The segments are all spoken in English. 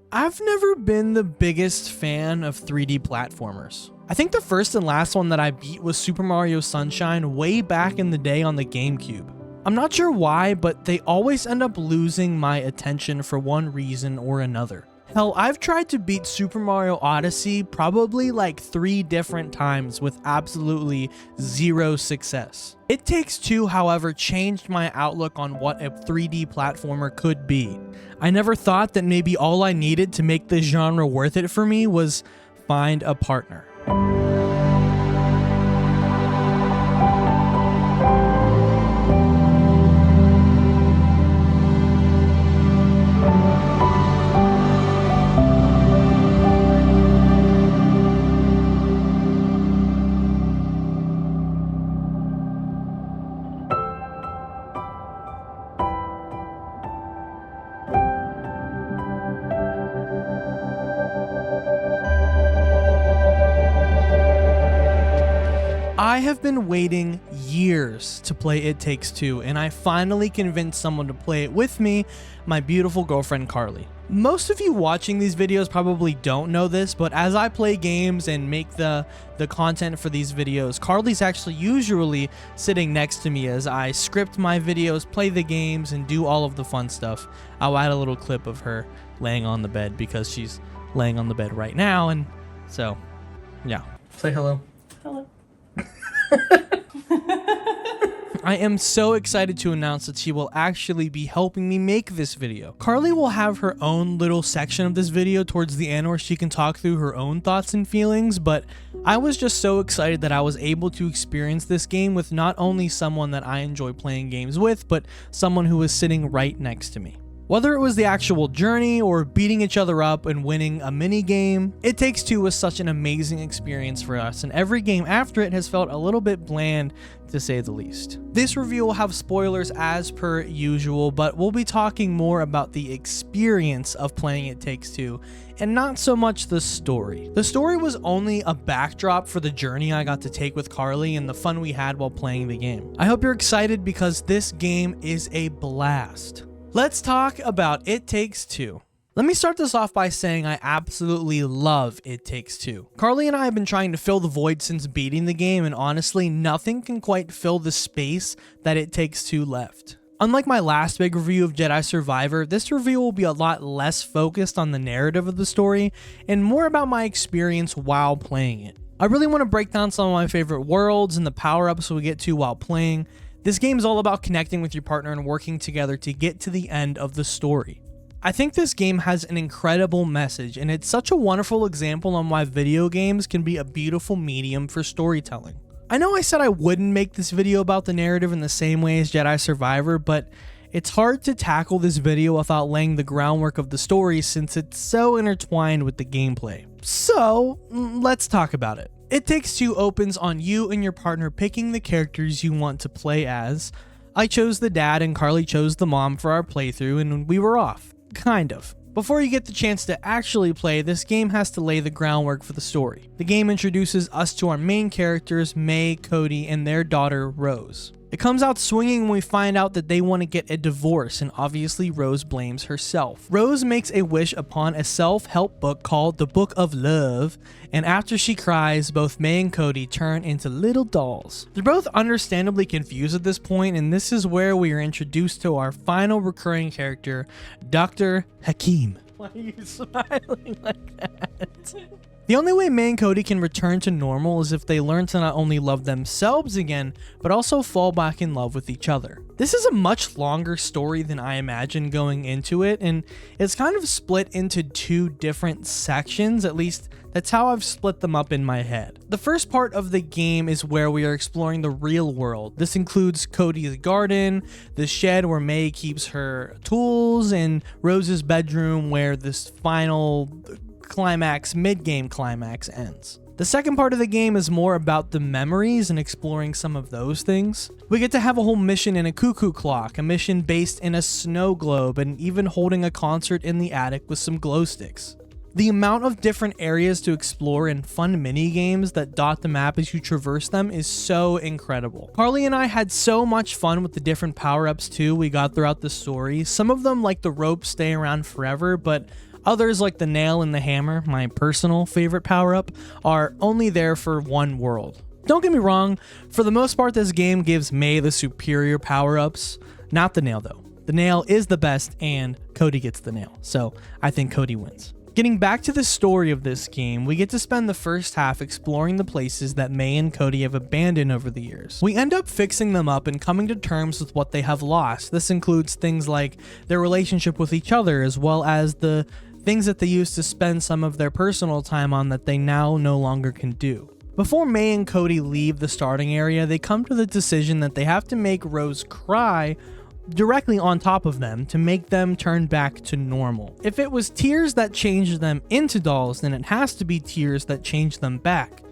I've never been the biggest fan of 3D platformers. I think the first and last one that I beat was Super Mario Sunshine way back in the day on the GameCube. I'm not sure why, but they always end up losing my attention for one reason or another. Hell, I've tried to beat Super Mario Odyssey probably like 3 different times with absolutely zero success. It Takes Two, however, changed my outlook on what a 3D platformer could be. I never thought that maybe all I needed to make this genre worth it for me was find a partner. I have been waiting years to play It Takes Two, and I finally convinced someone to play it with me, my beautiful girlfriend Carly. Most of you watching these videos probably don't know this, but as I play games and make the content for these videos, Carly's actually usually sitting next to me as I script my videos, play the games, and do all of the fun stuff. I'll add a little clip of her laying on the bed because she's laying on the bed right now, and so, yeah. Say hello. Hello. I am so excited to announce that she will actually be helping me make this video. Carly will have her own little section of this video towards the end where she can talk through her own thoughts and feelings, but I was just so excited that I was able to experience this game with not only someone that I enjoy playing games with, but someone who was sitting right next to me. Whether it was the actual journey or beating each other up and winning a mini game, It Takes Two was such an amazing experience for us, and every game after it has felt a little bit bland to say the least. This review will have spoilers as per usual, but we'll be talking more about the experience of playing It Takes Two and not so much the story. The story was only a backdrop for the journey I got to take with Carly and the fun we had while playing the game. I hope you're excited because this game is a blast. Let's talk about It Takes Two. Let me start this off by saying I absolutely love It Takes Two. Carly and I have been trying to fill the void since beating the game, and honestly, nothing can quite fill the space that It Takes Two left. Unlike my last big review of Jedi Survivor, this review will be a lot less focused on the narrative of the story and more about my experience while playing it. I really want to break down some of my favorite worlds and the power-ups we get to while playing. This game is all about connecting with your partner and working together to get to the end of the story. I think this game has an incredible message, and it's such a wonderful example on why video games can be a beautiful medium for storytelling. I know I said I wouldn't make this video about the narrative in the same way as Jedi Survivor, but it's hard to tackle this video without laying the groundwork of the story since it's so intertwined with the gameplay. So, let's talk about it. It Takes Two opens on you and your partner picking the characters you want to play as. I chose the dad and Carly chose the mom for our playthrough, and we were off. Kind of. Before you get the chance to actually play, this game has to lay the groundwork for the story. The game introduces us to our main characters, May, Cody, and their daughter, Rose. It comes out swinging when we find out that they want to get a divorce, and obviously Rose blames herself. Rose makes a wish upon a self-help book called The Book of Love, and after she cries, both May and Cody turn into little dolls. They're both understandably confused at this point, and this is where we are introduced to our final recurring character, Dr. Hakim. Why are you smiling like that? The only way May and Cody can return to normal is if they learn to not only love themselves again, but also fall back in love with each other. This is a much longer story than I imagined going into it, and it's kind of split into 2 different sections, at least that's how I've split them up in my head. The first part of the game is where we are exploring the real world. This includes Cody's garden, the shed where May keeps her tools, and Rose's bedroom where this final mid-game climax ends. The second part of the game is more about the memories and exploring some of those things. We get to have a whole mission in a cuckoo clock, a mission based in a snow globe, and even holding a concert in the attic with some glow sticks. The amount of different areas to explore and fun mini games that dot the map as you traverse them is so incredible. Carly and I had so much fun with the different power-ups too we got throughout the story. Some of them, like the rope, stay around forever, but Others, like the nail and the hammer, my personal favorite power-up, are only there for one world. Don't get me wrong, for the most part this game gives May the superior power-ups, not the nail though. The nail is the best and Cody gets the nail, so I think Cody wins. Getting back to the story of this game, we get to spend the first half exploring the places that May and Cody have abandoned over the years. We end up fixing them up and coming to terms with what they have lost. This includes things like their relationship with each other, as well as the things that they used to spend some of their personal time on that they now no longer can do. Before May and Cody leave the starting area, they come to the decision that they have to make Rose cry directly on top of them to make them turn back to normal. If it was tears that changed them into dolls, then it has to be tears that change them back,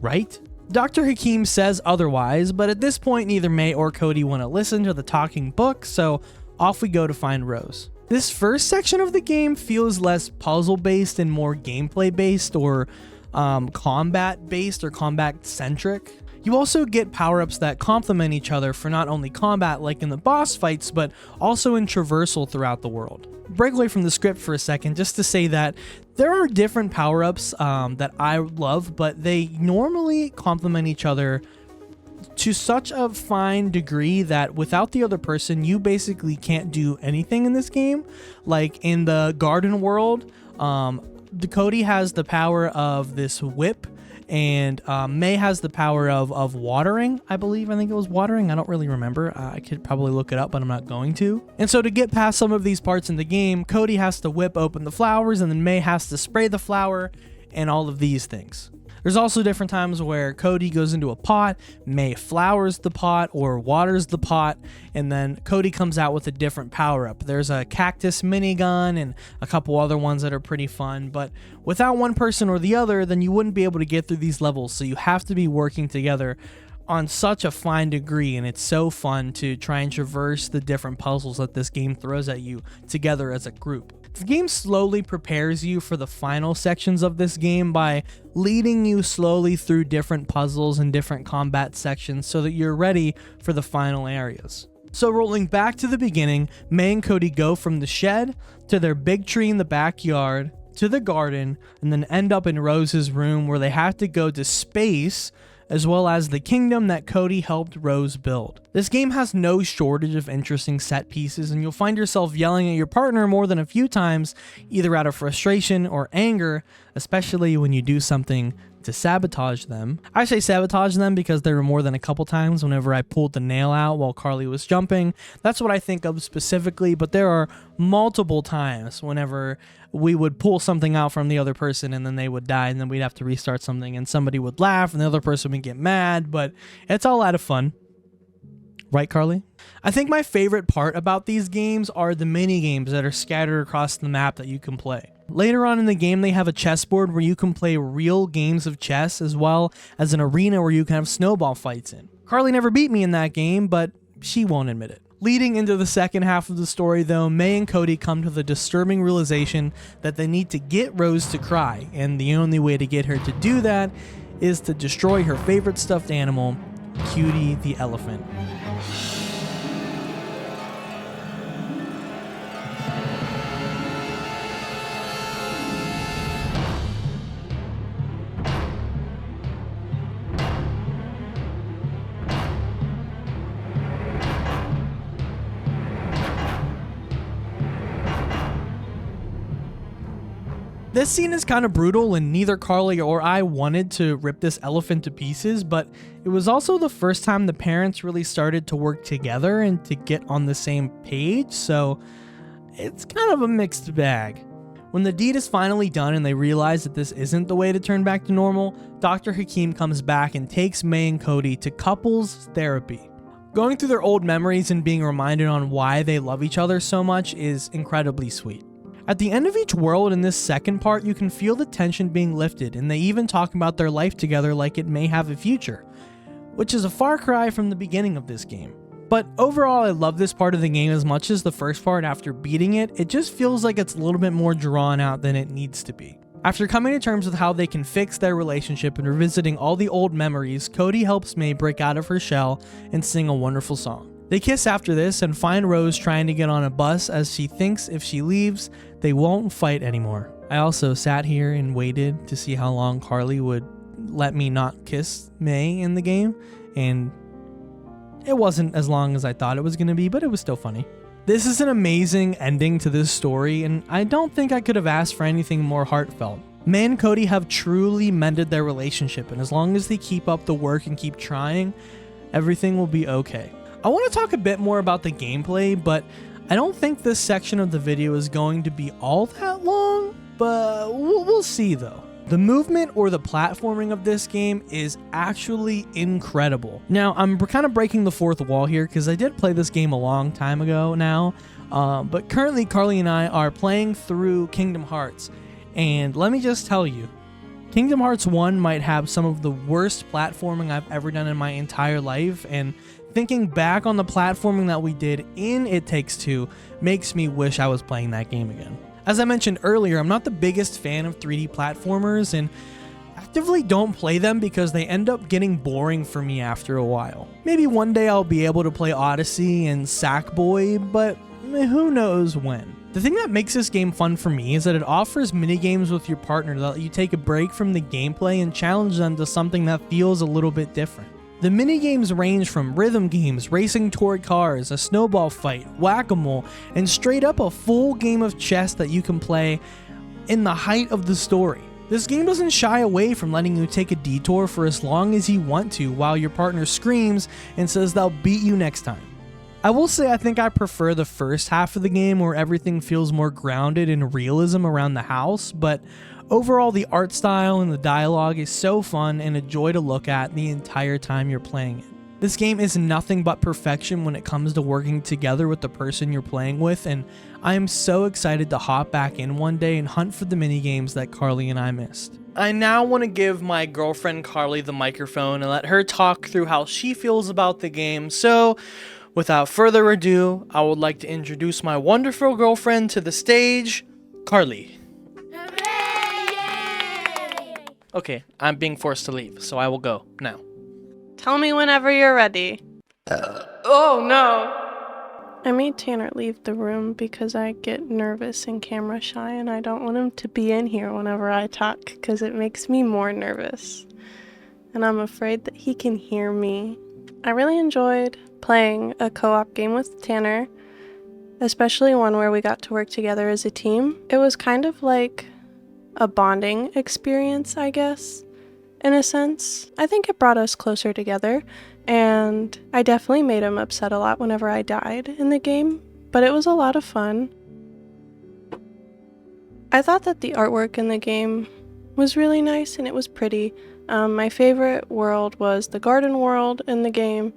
right? Dr. Hakim says otherwise, but at this point neither May or Cody want to listen to the talking book, so off we go to find Rose. This first section of the game feels less puzzle based and more gameplay based, or combat based or combat centric. You also get power-ups that complement each other for not only combat like in the boss fights, but also in traversal throughout the world. Break away from the script for a second just to say that there are different power-ups that I love, but they normally complement each other to such a fine degree that without the other person, you basically can't do anything in this game. Like in the garden world, Cody has the power of this whip, and May has the power of watering, I believe. I think it was watering. I don't really remember. I could probably look it up, but I'm not going to. And so to get past some of these parts in the game, Cody has to whip open the flowers, and then May has to spray the flower, and all of these things. There's also different times where Cody goes into a pot, May flowers the pot or waters the pot, and then Cody comes out with a different power-up. There's a cactus minigun and a couple other ones that are pretty fun, but without one person or the other, then you wouldn't be able to get through these levels, so you have to be working together on such a fine degree, and it's so fun to try and traverse the different puzzles that this game throws at you together as a group. The game slowly prepares you for the final sections of this game by leading you slowly through different puzzles and different combat sections so that you're ready for the final areas. So rolling back to the beginning, May and Cody go from the shed to their big tree in the backyard to the garden, and then end up in Rose's room where they have to go to space, as well as the kingdom that Cody helped Rose build. This game has no shortage of interesting set pieces, and you'll find yourself yelling at your partner more than a few times, either out of frustration or anger, especially when you do something to sabotage them. I say sabotage them because there were more than a couple times whenever I pulled the nail out while Carly was jumping. That's what I think of specifically, but there are multiple times whenever we would pull something out from the other person and then they would die, and then we'd have to restart something and somebody would laugh and the other person would get mad, but it's all out of fun. Right, Carly? I think my favorite part about these games are the mini games that are scattered across the map that you can play. Later on in the game, they have a chessboard where you can play real games of chess, as well as an arena where you can have snowball fights in. Carly never beat me in that game, but she won't admit it. Leading into the second half of the story though, May and Cody come to the disturbing realization that they need to get Rose to cry, and the only way to get her to do that is to destroy her favorite stuffed animal, Cutie the elephant. This scene is kind of brutal, and neither Carly or I wanted to rip this elephant to pieces, but it was also the first time the parents really started to work together and to get on the same page, so it's kind of a mixed bag. When the deed is finally done and they realize that this isn't the way to turn back to normal, Dr. Hakim comes back and takes May and Cody to couples therapy. Going through their old memories and being reminded on why they love each other so much is incredibly sweet. At the end of each world in this second part, you can feel the tension being lifted, and they even talk about their life together like it may have a future, which is a far cry from the beginning of this game. But overall, I love this part of the game as much as the first part. After beating it, it just feels like it's a little bit more drawn out than it needs to be. After coming to terms with how they can fix their relationship and revisiting all the old memories, Cody helps May break out of her shell and sing a wonderful song. They kiss after this and find Rose trying to get on a bus as she thinks if she leaves, they won't fight anymore. I also sat here and waited to see how long Carly would let me not kiss May in the game, and it wasn't as long as I thought it was going to be, but it was still funny. This is an amazing ending to this story, and I don't think I could have asked for anything more heartfelt. May and Cody have truly mended their relationship, and as long as they keep up the work and keep trying, everything will be okay. I want to talk a bit more about the gameplay, but I don't think this section of the video is going to be all that long, but we'll see though. The movement or the platforming of this game is actually incredible. Now, I'm kind of breaking the fourth wall here because I did play this game a long time ago now, but currently Carly and I are playing through Kingdom Hearts, and let me just tell you, Kingdom Hearts 1 might have some of the worst platforming I've ever done in my entire life, and thinking back on the platforming that we did in It Takes Two makes me wish I was playing that game again. As I mentioned earlier, I'm not the biggest fan of 3D platformers and actively don't play them because they end up getting boring for me after a while. Maybe one day I'll be able to play Odyssey and Sackboy, but who knows when. The thing that makes this game fun for me is that it offers minigames with your partner that let you take a break from the gameplay and challenge them to something that feels a little bit different. The minigames range from rhythm games, racing toward cars, a snowball fight, whack-a-mole, and straight up a full game of chess that you can play in the height of the story. This game doesn't shy away from letting you take a detour for as long as you want to while your partner screams and says they'll beat you next time. I will say I think I prefer the first half of the game where everything feels more grounded in realism around the house, but overall, the art style and the dialogue is so fun and a joy to look at the entire time you're playing it. This game is nothing but perfection when it comes to working together with the person you're playing with, and I am so excited to hop back in one day and hunt for the minigames that Carly and I missed. I now want to give my girlfriend Carly the microphone and let her talk through how she feels about the game, so without further ado, I would like to introduce my wonderful girlfriend to the stage, Carly. Okay, I'm being forced to leave, so I will go now. Tell me whenever you're ready. Oh no! I made Tanner leave the room because I get nervous and camera shy, and I don't want him to be in here whenever I talk because it makes me more nervous. And I'm afraid that he can hear me. I really enjoyed playing a co-op game with Tanner, especially one where we got to work together as a team. It was kind of like a bonding experience, I guess, in a sense. I think it brought us closer together, and I definitely made him upset a lot whenever I died in the game, but it was a lot of fun. I thought that the artwork in the game was really nice and it was pretty. My favorite world was the garden world in the game.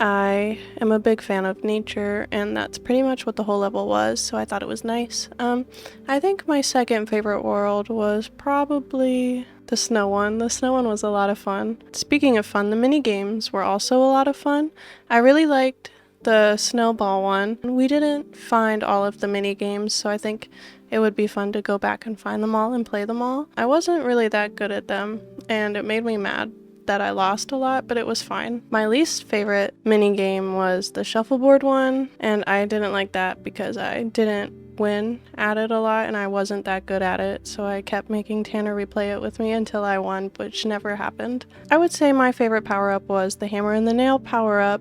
I am a big fan of nature, and that's pretty much what the whole level was, so I thought it was nice. I think my second favorite world was probably the snow one. The snow one was a lot of fun. Speaking of fun, the mini games were also a lot of fun. I really liked the snowball one. We didn't find all of the mini games, so I think it would be fun to go back and find them all and play them all. I wasn't really that good at them, and it made me mad that I lost a lot, but it was fine. My least favorite mini game was the shuffleboard one, and I didn't like that because I didn't win at it a lot and I wasn't that good at it, so I kept making Tanner replay it with me until I won, which never happened. I would say my favorite power-up was the hammer and the nail power-up.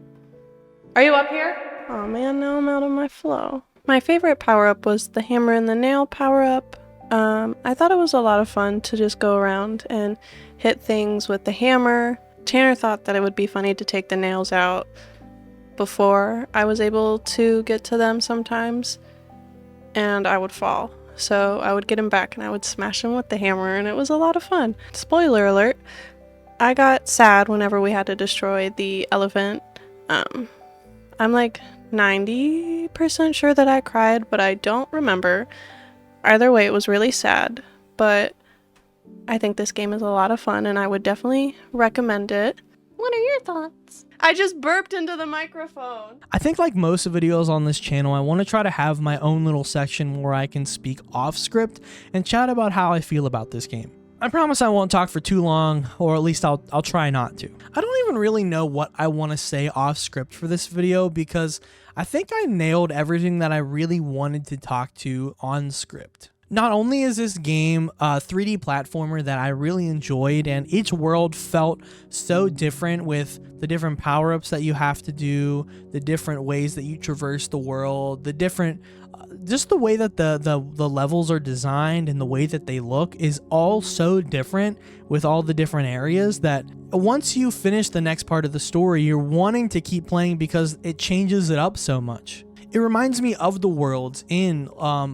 Are you up here? Oh man, now I'm out of my flow. My favorite power-up was the hammer and the nail power-up. I thought it was a lot of fun to just go around and hit things with the hammer. Tanner thought that it would be funny to take the nails out before I was able to get to them sometimes, and I would fall. So I would get him back and I would smash him with the hammer, and it was a lot of fun. Spoiler alert, I got sad whenever we had to destroy the elephant. I'm like 90% sure that I cried, but I don't remember. Either way, it was really sad, but I think this game is a lot of fun and I would definitely recommend it. What are your thoughts? I just burped into the microphone. I think like most videos on this channel, I want to try to have my own little section where I can speak off script and chat about how I feel about this game. I promise I won't talk for too long, or at least I'll try not to. I don't even really know what I want to say off script for this video because I think I nailed everything that I really wanted to talk to on script. Not only is this game a 3D platformer that I really enjoyed, and each world felt so different with the different power-ups that you have to do, the different ways that you traverse the world, the different just the way that the levels are designed and the way that they look is all so different with all the different areas that once you finish the next part of the story, you're wanting to keep playing because it changes it up so much. It reminds me of the worlds in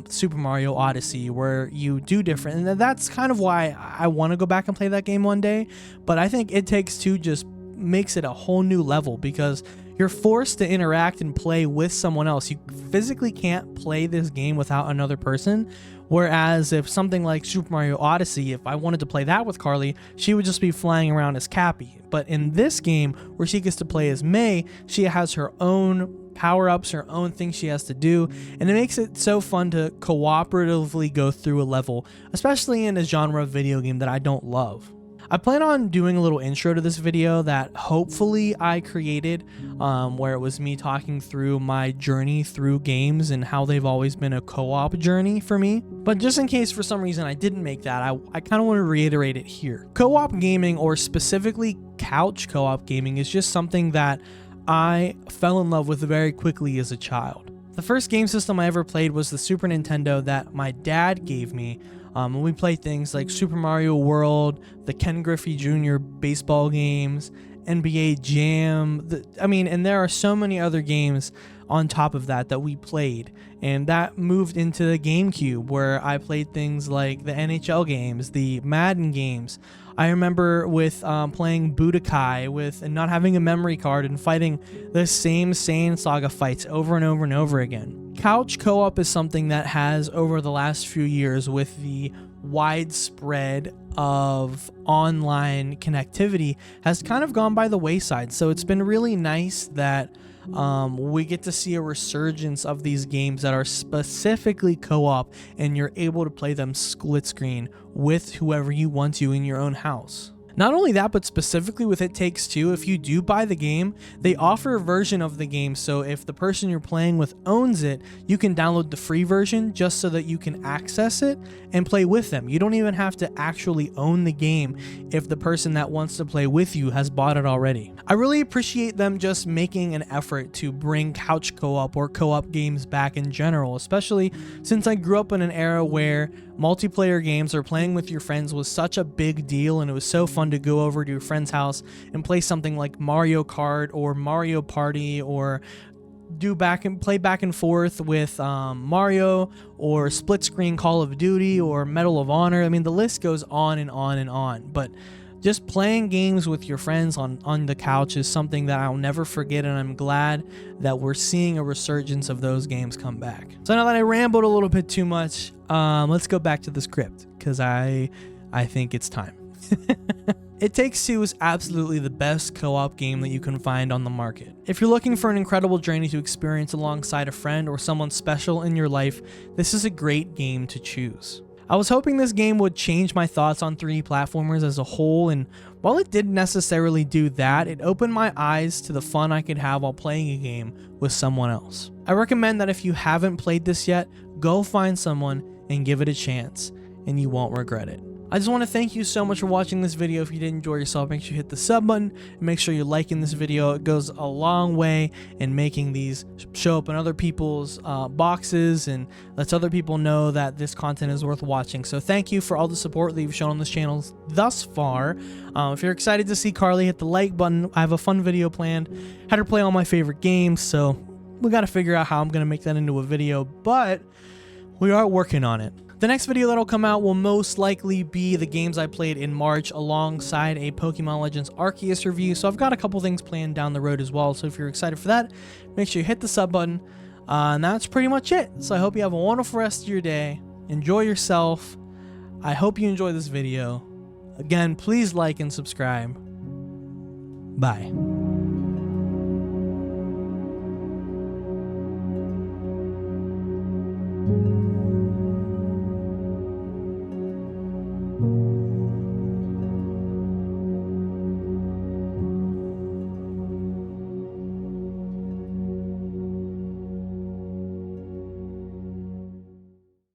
Super Mario Odyssey where you do different, and that's kind of why I want to go back and play that game one day, but I think It Takes Two just makes it a whole new level because you're forced to interact and play with someone else. You physically can't play this game without another person, whereas if something like Super Mario Odyssey, if I wanted to play that with Carly, she would just be flying around as Cappy. But in this game, where she gets to play as May, she has her own power-ups, her own things she has to do, and it makes it so fun to cooperatively go through a level, especially in a genre of video game that I don't love. I plan on doing a little intro to this video that hopefully I created, where it was me talking through my journey through games and how they've always been a co-op journey for me. But just in case for some reason I didn't make that, I kind of want to reiterate it here. Co-op gaming, or specifically couch co-op gaming, is just something that I fell in love with very quickly as a child. The first game system I ever played was the Super Nintendo that my dad gave me. And we played things like Super Mario World, the Ken Griffey Jr. baseball games, NBA Jam. And there are so many other games on top of that we played. And that moved into the GameCube, where I played things like the NHL games, the Madden games. I remember with playing Budokai and not having a memory card and fighting the same Saiyan Saga fights over and over and over again. Couch co-op is something that has, over the last few years, with the widespread of online connectivity, has kind of gone by the wayside. So it's been really nice that we get to see a resurgence of these games that are specifically co-op, and you're able to play them split screen with whoever you want to in your own house. Not only that, but specifically with It Takes Two, if you do buy the game, they offer a version of the game, so if the person you're playing with owns it, you can download the free version just so that you can access it and play with them. You don't even have to actually own the game if the person that wants to play with you has bought it already. I really appreciate them just making an effort to bring couch co-op or co-op games back in general, especially since I grew up in an era where multiplayer games or playing with your friends was such a big deal, and it was so fun to go over to your friend's house and play something like Mario Kart or Mario Party, or play back and forth with Mario, or split screen Call of Duty or Medal of Honor. I mean, the list goes on and on and on, but just playing games with your friends on the couch is something that I'll never forget, and I'm glad that we're seeing a resurgence of those games come back. So now that I rambled a little bit too much, let's go back to the script, because I think it's time. It Takes Two is absolutely the best co-op game that you can find on the market. If you're looking for an incredible journey to experience alongside a friend or someone special in your life, this is a great game to choose. I was hoping this game would change my thoughts on 3D platformers as a whole, and while it didn't necessarily do that, it opened my eyes to the fun I could have while playing a game with someone else. I recommend that if you haven't played this yet, go find someone and give it a chance, and you won't regret it. I just want to thank you so much for watching this video. If you did enjoy yourself, make sure you hit the sub button and make sure you're liking this video. It goes a long way in making these show up in other people's boxes, and lets other people know that this content is worth watching. So thank you for all the support that you've shown on this channel thus far. If you're excited to see Carly, hit the like button. I have a fun video planned. Had her play all my favorite games, so we got to figure out how I'm going to make that into a video, but we are working on it. The next video that'll come out will most likely be the games I played in March alongside a Pokemon Legends Arceus review, so I've got a couple things planned down the road as well, so if you're excited for that, make sure you hit the sub button, and that's pretty much it. So I hope you have a wonderful rest of your day. Enjoy yourself. I hope you enjoy this video. Again, please like and subscribe. Bye.